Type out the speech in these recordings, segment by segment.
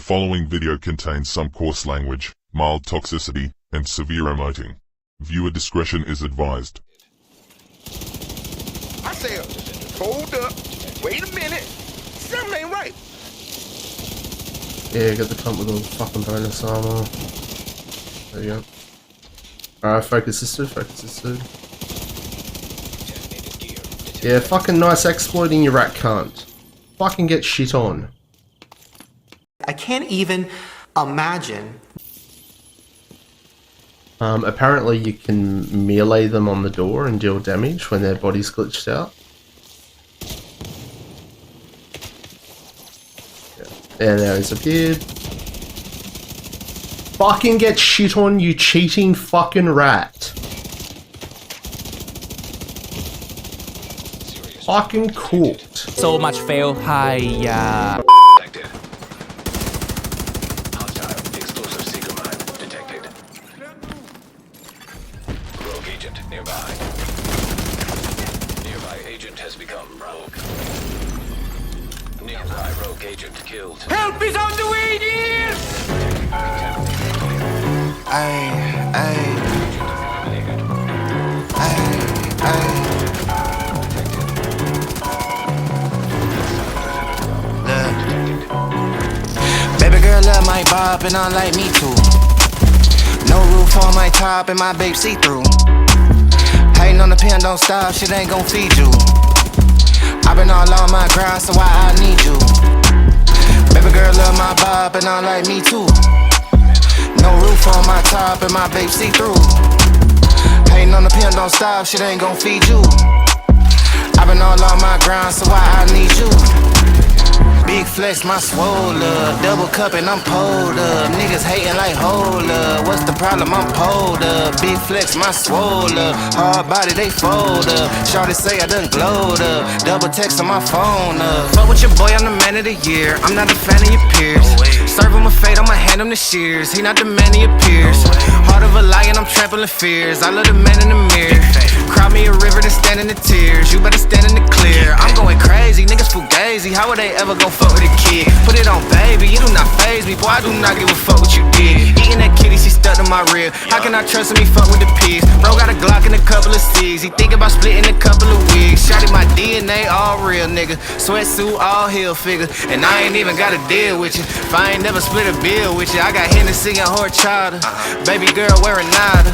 following video contains some coarse language, mild toxicity, and severe emoting. Viewer discretion is advised. I said, hold up, wait a minute, something ain't right. Yeah, get the clump with all the fucking bonus armor. There you go. Alright, focus this dude, focus this dude. Yeah, fucking nice exploiting your rat cunt. Fucking get shit on. I can't even imagine. Apparently you can melee them on the door and deal damage when their body's glitched out. Yeah, and now he's appeared. Fucking get shit on, you cheating fucking rat. Fucking cooked. So much fail. Hiya. Help is on the way, dear! Baby girl love my bob and I like me too. No roof on my top and my babe see-through. Hating on the pen, don't stop, shit ain't gon' feed you. I been all on my grind, so why I need you? Baby girl love my bob and I like me too. No roof on my top and my babe see-through. Hating on the pen, don't stop, shit ain't gon' feed you. I been all on my grind, so why I need you? Big flex, my swole up. Double cup and I'm pulled up. Niggas hating like hold up. What's the problem? I'm pulled up. Big flex, my swole up. Hard body, they fold up. Shorty say I done glowed up. Double text on my phone up. Fuck with your boy, I'm the man of the year. I'm not a fan of your peers. Serve him a fate, I'ma hand him the shears. He not the man of your peers. Heart of a lion, I'm trampling fears. I love the man in the mirror. Cry me a river, then stand in the tears. You better stand in the clear. I'm going crazy, niggas fugazi. How would they ever go fuck with a kid? Put it on baby, you do not faze me. Boy, I do not give a fuck what you did. Eating that kitty, she stuck to my rib. How can I trust him? He fuck with the pigs. Bro got a Glock and a couple of C's. He think about splitting a couple of wigs. Shotty my DNA, all real nigga. Sweatsuit, all heel figure. And I ain't even got to deal with you. If I ain't never split a bill with you. I got Hennessy and horchata. Baby girl wearing nada.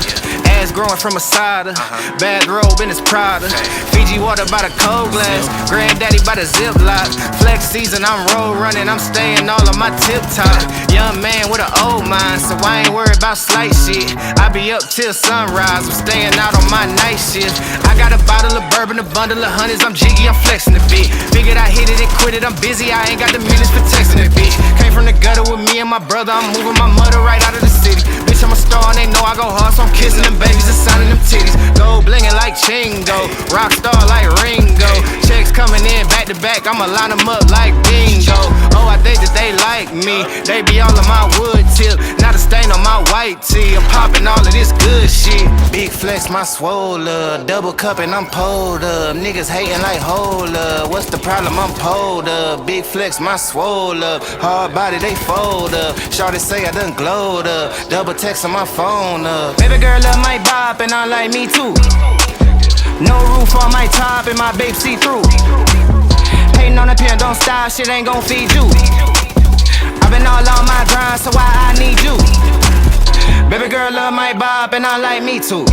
Ass growing from a cider. Bad robe in his Prada. Fiji water by the cold glass. Granddaddy by the ziplock. Flex season, I'm road running. I'm staying all on my tip top. Young man with an old mind, so I ain't worried about slight shit. I be up till sunrise. I'm staying out on my night shift. I got a bottle of bourbon, a bundle of honeys. I'm jiggy, I'm flexing the beat. Figured I hit it and quit it. I'm busy. I ain't got the minutes for texting the bitch. Came from the gutter with me and my brother. I'm moving my mother right out of the city. Bitch, I'm a star and they know I go hard, so I'm kissing them babies and signing them titties. Gold blinging like Chingo, rock star like Ringo. Checks coming in back to back, I'ma line them up like bingo. Oh, I think that they like me. They be all on my wood tip, not a stain on my white tee. I'm popping all of this good shit. Big flex, my swole up. Double cup and I'm pulled up. Niggas hating like hold up. What's the problem? I'm pulled up. Big flex, my swole up. Hard body, they fold up. Shorty say I done glowed up. Double text on my phone up. Baby girl love my bop and I like me too. No roof on my top and my babe see through. Hating on the pen, don't stop, shit ain't gon' feed you. I've been all on my grind, so why I need you? Baby girl love my bop and I like me too.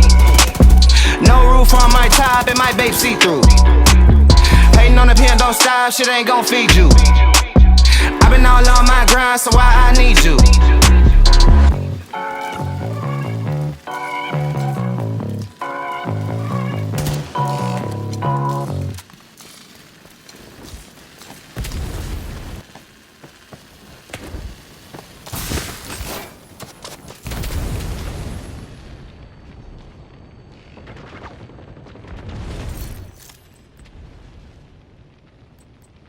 No roof on my top and my babe see through. Hating on the pen, don't stop, shit ain't gon' feed you. I've been all on my grind, so why I need you?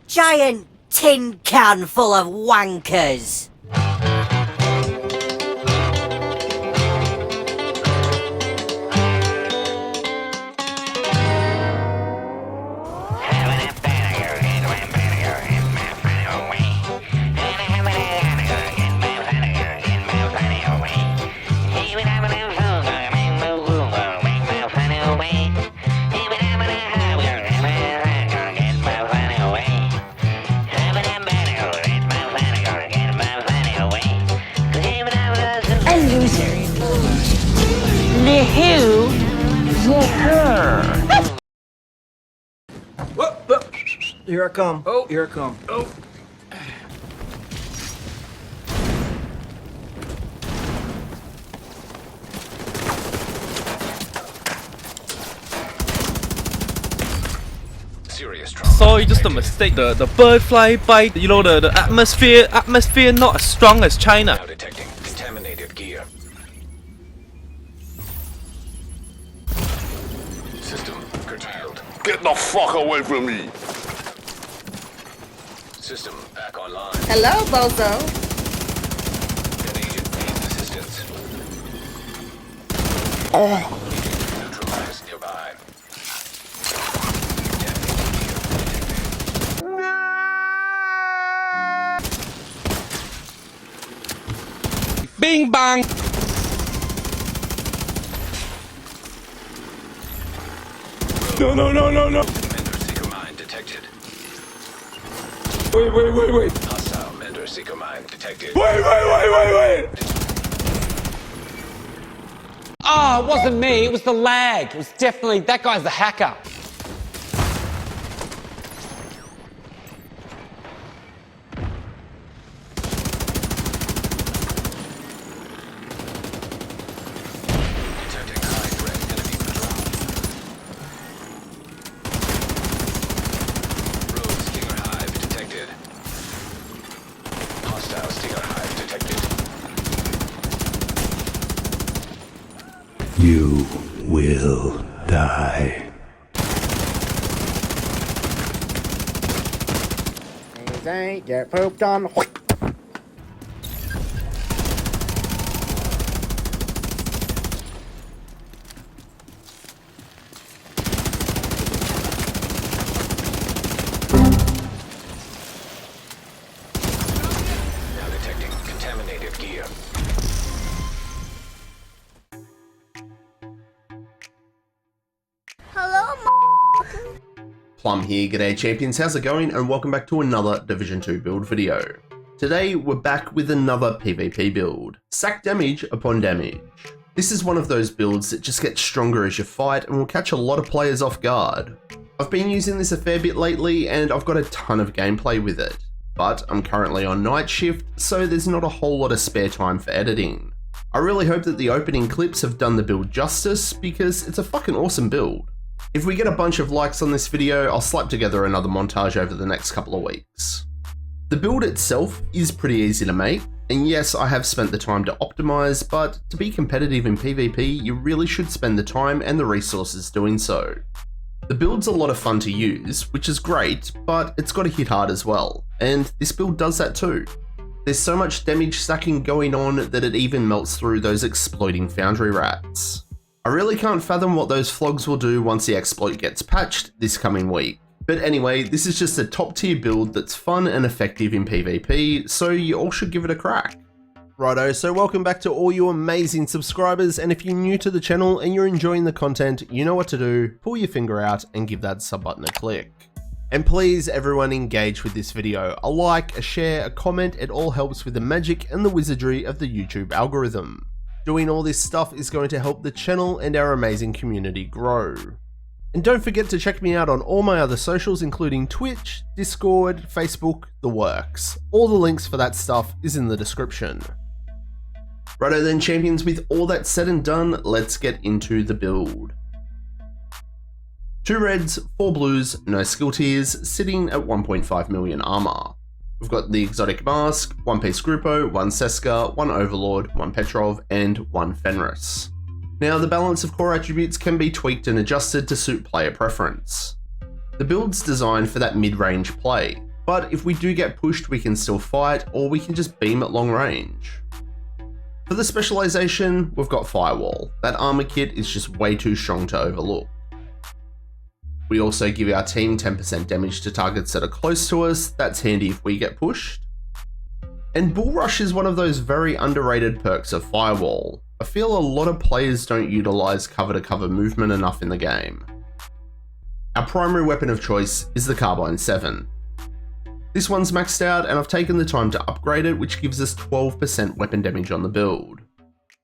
Giant tin can full of wankers. Who the her? Here I come. Oh, here I come. Oh. Sorry, just a mistake. The bird fly by, you know, the atmosphere not as strong as China. Now detecting contaminated gear. System curtailed. Get the fuck away from me. System back online. Hello, Bozo. An agent needs assistance. Neutralized nearby. Bing bang. No. Mentor seeker mine detected. Wait. Hostile mentor seeker mine detected. Wait. Oh, it wasn't me, it was the lag. It was definitely, that guy's the hacker. Detecting high threat enemy patrol. Rogue stinger hive detected. Hostile stinger hive detected. You will die. Get pooped on. Now detecting contaminated gear. Plum here, g'day champions, how's it going, and welcome back to another Division 2 build video. Today we're back with another PvP build, Sack Damage Upon Damage. This is one of those builds that just gets stronger as you fight and will catch a lot of players off guard. I've been using this a fair bit lately and I've got a ton of gameplay with it, but I'm currently on night shift, so there's not a whole lot of spare time for editing. I really hope that the opening clips have done the build justice because it's a fucking awesome build. If we get a bunch of likes on this video, I'll slap together another montage over the next couple of weeks. The build itself is pretty easy to make, and yes, I have spent the time to optimize, but to be competitive in PvP, you really should spend the time and the resources doing so. The build's a lot of fun to use, which is great, but it's got to hit hard as well, and this build does that too. There's so much damage stacking going on that it even melts through those exploiting foundry rats. I really can't fathom what those flogs will do once the exploit gets patched this coming week. But anyway, this is just a top tier build that's fun and effective in PvP, so you all should give it a crack. Righto, so welcome back to all you amazing subscribers, and if you're new to the channel and you're enjoying the content, you know what to do, pull your finger out and give that sub button a click. And please everyone engage with this video, a like, a share, a comment, it all helps with the magic and the wizardry of the YouTube algorithm. Doing all this stuff is going to help the channel and our amazing community grow. And don't forget to check me out on all my other socials including Twitch, Discord, Facebook, the works. All the links for that stuff is in the description. Righto then champions, with all that said and done, let's get into the build. 2 reds, 4 blues, no skill tiers, sitting at 1.5 million armor. We've got the exotic mask, 1 piece Grupo, 1 Seska, 1 Overlord, 1 Petrov, and 1 Fenris. Now the balance of core attributes can be tweaked and adjusted to suit player preference. The build's designed for that mid-range play, but if we do get pushed we can still fight or we can just beam at long range. For the specialization, we've got Firewall. That armor kit is just way too strong to overlook. We also give our team 10% damage to targets that are close to us, that's handy if we get pushed. And Bull Rush is one of those very underrated perks of Firewall. I feel a lot of players don't utilize cover to cover movement enough in the game. Our primary weapon of choice is the Carbine 7. This one's maxed out and I've taken the time to upgrade it, which gives us 12% weapon damage on the build.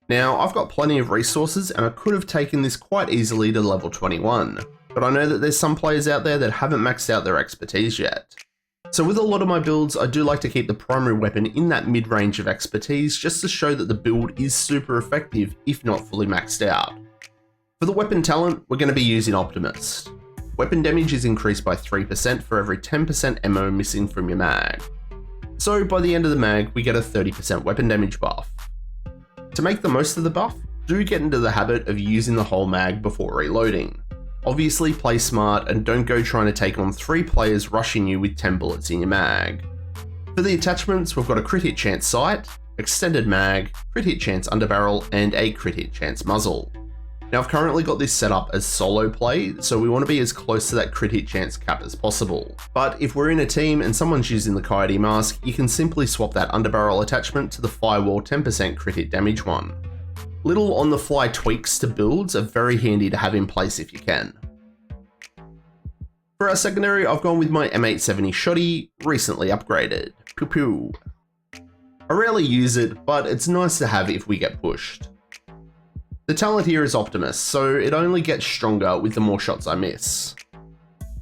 Now, I've got plenty of resources and I could have taken this quite easily to level 21, but I know that there's some players out there that haven't maxed out their expertise yet. So with a lot of my builds, I do like to keep the primary weapon in that mid-range of expertise just to show that the build is super effective if not fully maxed out. For the weapon talent, we're going to be using Optimist. Weapon damage is increased by 3% for every 10% ammo missing from your mag. So by the end of the mag, we get a 30% weapon damage buff. To make the most of the buff, do get into the habit of using the whole mag before reloading. Obviously play smart and don't go trying to take on 3 players rushing you with 10 bullets in your mag. For the attachments, we've got a crit hit chance sight, extended mag, crit hit chance underbarrel, and a crit hit chance muzzle. Now I've currently got this set up as solo play, so we want to be as close to that crit hit chance cap as possible. But if we're in a team and someone's using the Coyote mask, you can simply swap that underbarrel attachment to the Firewall 10% crit hit damage one. Little on the fly tweaks to builds are very handy to have in place if you can. For our secondary, I've gone with my M870 Shotty, recently upgraded. Pew pew. I rarely use it, but it's nice to have if we get pushed. The talent here is Optimist, so it only gets stronger with the more shots I miss.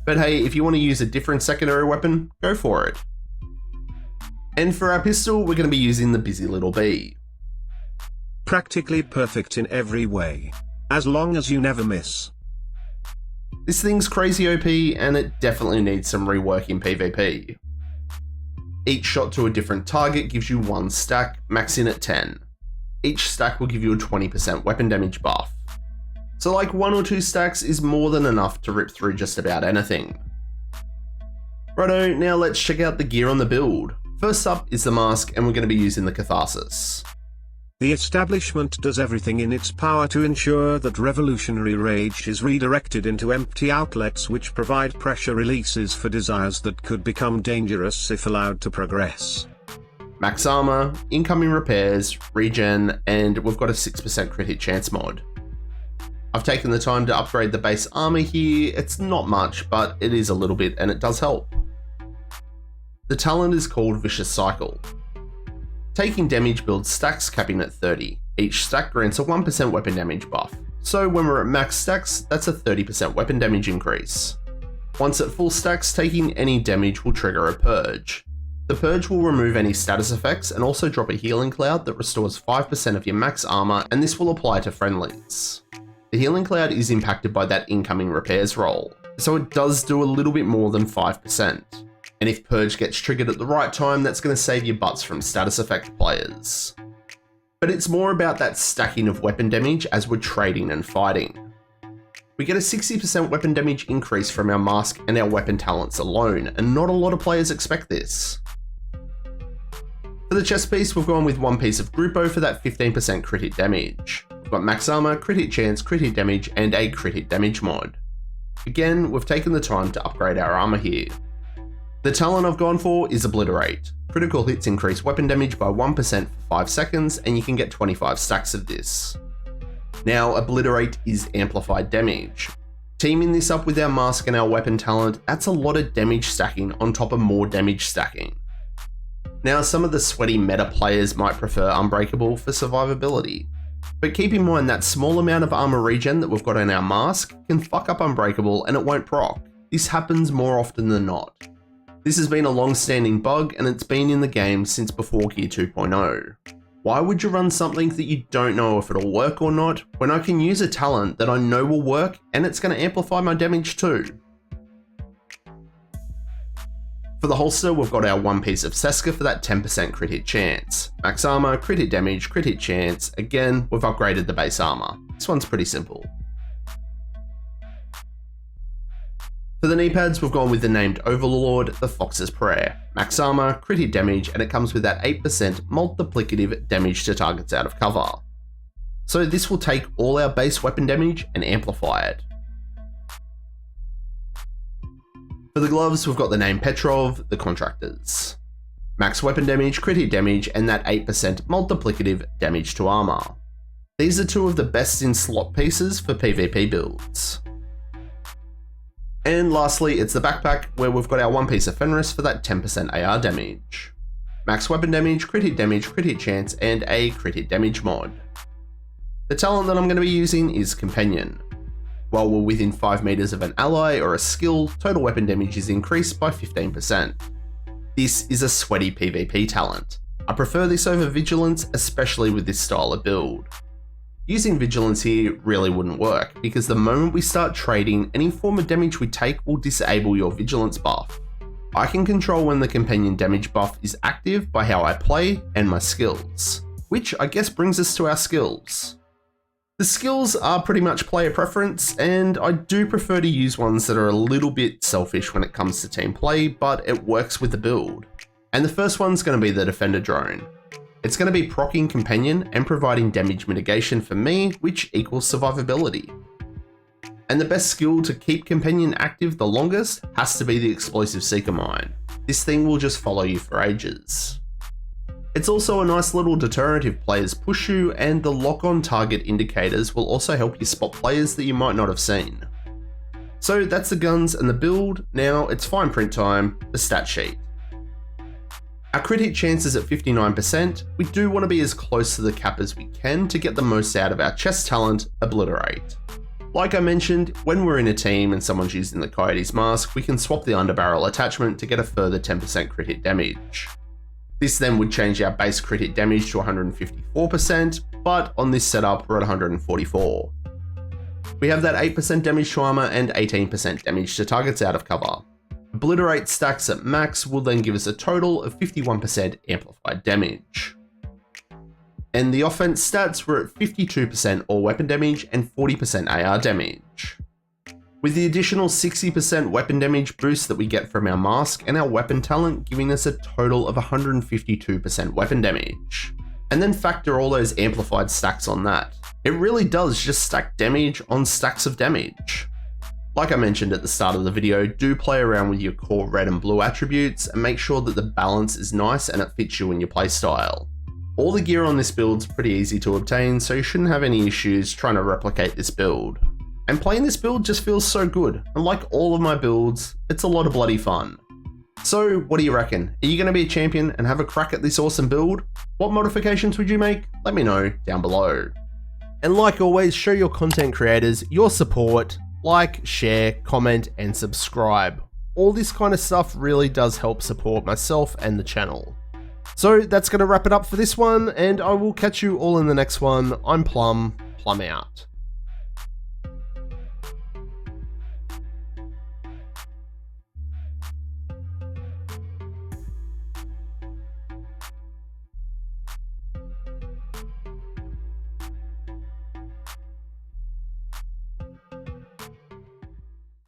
But hey, if you want to use a different secondary weapon, go for it. And for our pistol, we're going to be using the Busy Little Bee. Practically perfect in every way. As long as you never miss. This thing's crazy OP and it definitely needs some rework in PvP. Each shot to a different target gives you 1 stack, maxing at 10. Each stack will give you a 20% weapon damage buff. So like 1 or 2 stacks is more than enough to rip through just about anything. Righto, now let's check out the gear on the build. First up is the mask and we're going to be using the Catharsis. The establishment does everything in its power to ensure that revolutionary rage is redirected into empty outlets which provide pressure releases for desires that could become dangerous if allowed to progress. Max armor, incoming repairs, regen, and we've got a 6% crit hit chance mod. I've taken the time to upgrade the base armor here. It's not much, but it is a little bit and it does help. The talent is called Vicious Cycle. Taking damage builds stacks capping at 30. Each stack grants a 1% weapon damage buff. So when we're at max stacks, that's a 30% weapon damage increase. Once at full stacks, taking any damage will trigger a purge. The purge will remove any status effects and also drop a healing cloud that restores 5% of your max armor, and this will apply to friendlies. The healing cloud is impacted by that incoming repairs roll, so it does do a little bit more than 5%. And if purge gets triggered at the right time, that's going to save your butts from status effect players. But it's more about that stacking of weapon damage as we're trading and fighting. We get a 60% weapon damage increase from our mask and our weapon talents alone, and not a lot of players expect this. For the chest piece, we've gone with 1 piece of Grupo for that 15% crit hit damage. We've got max armor, crit hit chance, crit hit damage, and a crit hit damage mod. Again, we've taken the time to upgrade our armor here. The talent I've gone for is Obliterate. Critical hits increase weapon damage by 1% for 5 seconds, and you can get 25 stacks of this. Now, Obliterate is amplified damage. Teaming this up with our mask and our weapon talent, that's a lot of damage stacking on top of more damage stacking. Now, some of the sweaty meta players might prefer Unbreakable for survivability, but keep in mind that small amount of armor regen that we've got on our mask can fuck up Unbreakable and it won't proc. This happens more often than not. This has been a long-standing bug and it's been in the game since before Gear 2.0. Why would you run something that you don't know if it'll work or not, when I can use a talent that I know will work and it's going to amplify my damage too? For the holster, we've got our 1 piece of Seska for that 10% crit hit chance. Max armor, crit hit damage, crit hit chance. Again, we've upgraded the base armor. This one's pretty simple. For the knee pads, we've gone with the named Overlord, the Fox's Prayer. Max armor, crit hit damage, and it comes with that 8% multiplicative damage to targets out of cover. So this will take all our base weapon damage and amplify it. For the gloves, we've got the name Petrov, the Contractors. Max weapon damage, crit hit damage, and that 8% multiplicative damage to armor. These are 2 of the best in slot pieces for PvP builds. And lastly, it's the backpack, where we've got our 1 piece of Fenris for that 10% AR damage. Max weapon damage, crit hit chance, and a crit hit damage mod. The talent that I'm going to be using is Companion. While we're within 5 meters of an ally or a skill, total weapon damage is increased by 15%. This is a sweaty PvP talent. I prefer this over Vigilance, especially with this style of build. Using Vigilance here really wouldn't work, because the moment we start trading, any form of damage we take will disable your Vigilance buff. I can control when the Companion damage buff is active by how I play and my skills, which I guess brings us to our skills. The skills are pretty much player preference, and I do prefer to use ones that are a little bit selfish when it comes to team play, but it works with the build. And the first one's going to be the Defender Drone. It's going to be proccing Companion and providing damage mitigation for me, which equals survivability. And the best skill to keep Companion active the longest has to be the Explosive Seeker Mine. This thing will just follow you for ages. It's also a nice little deterrent if players push you, and the lock-on target indicators will also help you spot players that you might not have seen. So that's the guns and the build. Now it's fine print time, the stat sheet. Our crit hit chance is at 59%. We do want to be as close to the cap as we can to get the most out of our chest talent, Obliterate. Like I mentioned, when we're in a team and someone's using the Coyote's mask, we can swap the underbarrel attachment to get a further 10% crit hit damage. This then would change our base crit hit damage to 154%, but on this setup we're at 144. We have that 8% damage to armor and 18% damage to targets out of cover. Obliterate stacks at max will then give us a total of 51% amplified damage. And the offense stats were at 52% all weapon damage and 40% AR damage. With the additional 60% weapon damage boost that we get from our mask and our weapon talent giving us a total of 152% weapon damage. And then factor all those amplified stacks on that. It really does just stack damage on stacks of damage. Like I mentioned at the start of the video, do play around with your core red and blue attributes and make sure that the balance is nice and it fits you in your playstyle. All the gear on this build's pretty easy to obtain, so you shouldn't have any issues trying to replicate this build. And playing this build just feels so good, and like all of my builds, it's a lot of bloody fun. So what do you reckon? Are you going to be a champion and have a crack at this awesome build? What modifications would you make? Let me know down below. And like always, show your content creators your support. Like, share, comment, and subscribe. All this kind of stuff really does help support myself and the channel. So that's going to wrap it up for this one, and I will catch you all in the next one. I'm Plum out.